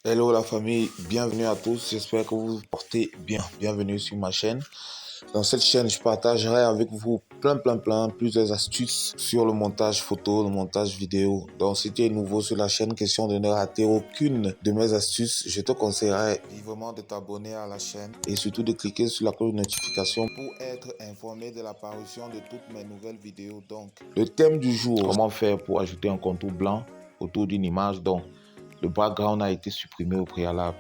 Hello la famille, bienvenue à tous, j'espère que vous vous portez bien. Bienvenue sur ma chaîne. Dans cette chaîne, je partagerai avec vous plusieurs astuces sur le montage photo, le montage vidéo. Donc si tu es nouveau sur la chaîne, question de ne rater aucune de mes astuces, je te conseillerais vivement de t'abonner à la chaîne et surtout de cliquer sur la cloche de notification pour être informé de l'apparition de toutes mes nouvelles vidéos. Donc, le thème du jour, comment faire pour ajouter un contour blanc autour d'une image. Donc, le background a été supprimé au préalable.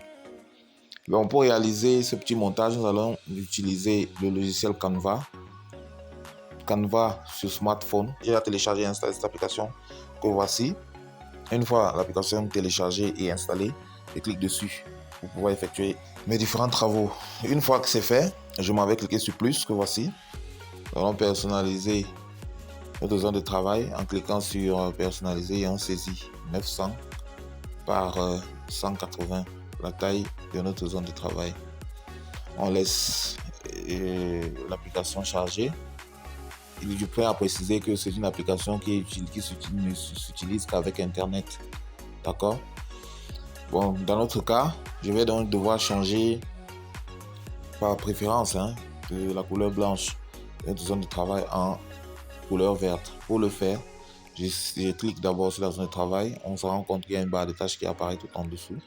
Donc, pour réaliser ce petit montage, nous allons utiliser le logiciel Canva. Canva sur smartphone. J'ai téléchargé et installé cette application que voici. Une fois l'application téléchargée et installée, je clique dessus pour pouvoir effectuer mes différents travaux. Une fois que c'est fait, je m'en vais cliquer sur plus que voici. Nous allons personnaliser notre zone de travail en cliquant sur personnaliser et on saisit 900 par 180 la taille de notre zone de travail. On laisse l'application charger. Il est prêt à préciser que c'est une application qui ne s'utilise qu'avec Internet. D'accord? Bon, dans notre cas, je vais donc devoir changer par préférence de la couleur blanche de notre zone de travail en couleur verte. Pour le faire, je clique d'abord sur la zone de travail. On se rend compte qu'il y a une barre de tâches qui apparaît tout en dessous.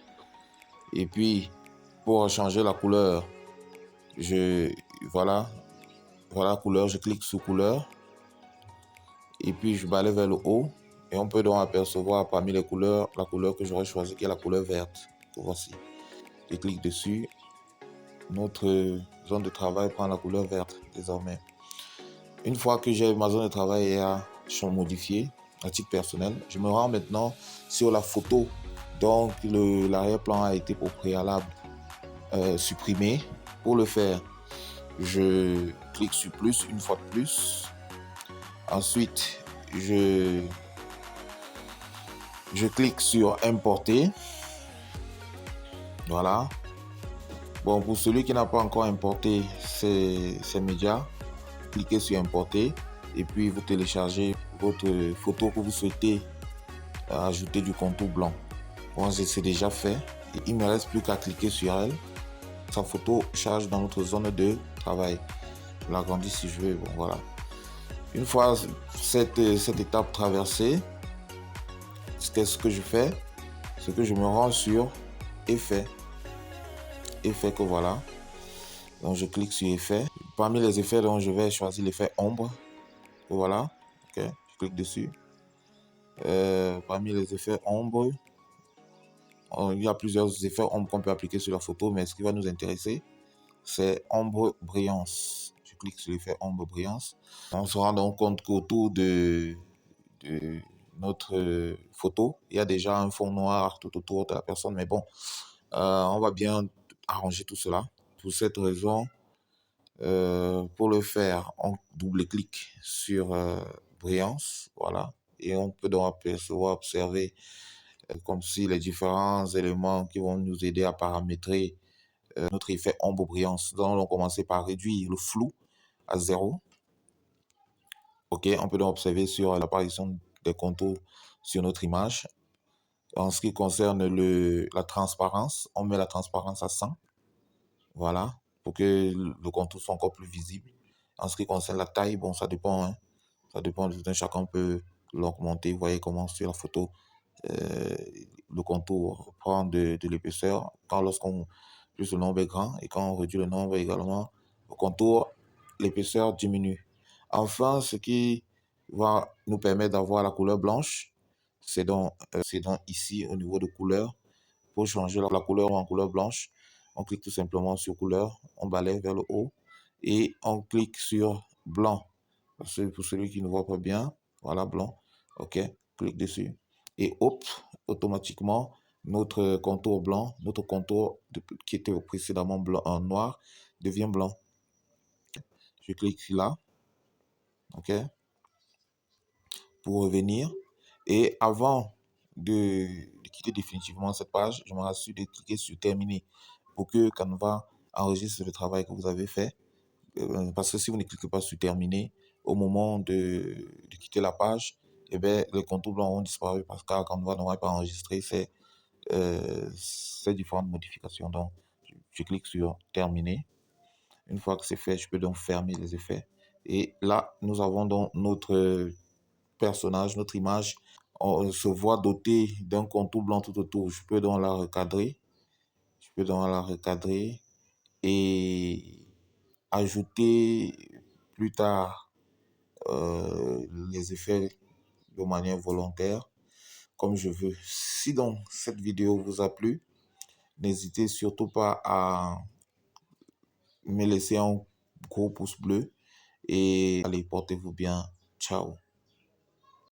Et puis, pour changer la couleur, voilà couleur, je clique sur couleur. Et puis, je balaye vers le haut. Et on peut donc apercevoir parmi les couleurs, la couleur que j'aurais choisi, qui est la couleur verte. Voici. Je clique dessus. Notre zone de travail prend la couleur verte désormais. Une fois que j'ai ma zone de travail modifiée à titre personnel, je me rends maintenant sur la photo. Donc, l'arrière-plan a été au préalable supprimé. Pour le faire, je clique sur plus une fois de plus. Ensuite, je clique sur importer. Voilà. Bon, pour celui qui n'a pas encore importé ces médias, cliquez sur importer et puis vous téléchargez votre photo que vous souhaitez ajouter du contour blanc. Bon, c'est déjà fait. Il ne me reste plus qu'à cliquer sur elle. Sa photo charge dans notre zone de travail. Je l'agrandis si je veux. Bon, voilà. Une fois cette étape traversée, c'est ce que je fais, c'est que je me rends sur effet que voilà. Donc je clique sur effet. Parmi les effets, donc je vais choisir l'effet ombre. Voilà. Ok. Je clique dessus. Parmi les effets ombre, il y a plusieurs effets ombre qu'on peut appliquer sur la photo, mais ce qui va nous intéresser, c'est ombre brillance. Je clique sur l'effet ombre brillance. On se rend donc compte qu'autour de notre photo, il y a déjà un fond noir tout autour de la personne, mais bon, on va bien arranger tout cela. Pour cette raison, pour le faire, on double-clique sur brillance, voilà, et on peut donc observer comme si les différents éléments qui vont nous aider à paramétrer notre effet ombre brillance. Donc, on va commencer par réduire le flou à 0. Ok, on peut donc observer sur l'apparition des contours sur notre image. En ce qui concerne la transparence, on met la transparence à 100. Voilà, pour que le contour soit encore plus visible. En ce qui concerne la taille, bon, ça dépend. Ça dépend, chacun peut l'augmenter. Vous voyez comment sur la photo, le contour prend de l'épaisseur. Lorsqu'on plus le nombre est grand et quand on réduit le nombre également, le contour, l'épaisseur diminue. Enfin, ce qui va nous permettre d'avoir la couleur blanche, c'est donc ici au niveau de couleur. Pour changer la couleur en couleur blanche, on clique tout simplement sur couleur, on balaye vers le haut et on clique sur blanc. Pour celui qui ne voit pas bien, voilà, blanc. OK, clique dessus. Et hop, automatiquement, notre contour blanc, notre contour qui était précédemment blanc, en noir, devient blanc. Je clique là. OK, pour revenir. Et avant de quitter définitivement cette page, je me rassure de cliquer sur terminer pour que Canva enregistre le travail que vous avez fait. Parce que si vous ne cliquez pas sur terminer, au moment de quitter la page, eh bien, les contours blancs ont disparu parce que Canva n'aura pas enregistré ces différentes modifications. Donc, je clique sur terminer. Une fois que c'est fait, je peux donc fermer les effets. Et là, nous avons donc notre personnage, notre image. On se voit doté d'un contour blanc tout autour. Je peux donc la recadrer. Je peux donc la recadrer et ajouter plus tard les effets de manière volontaire comme je veux. Si donc cette vidéo vous a plu, n'hésitez surtout pas à me laisser un gros pouce bleu et allez, portez-vous bien. Ciao.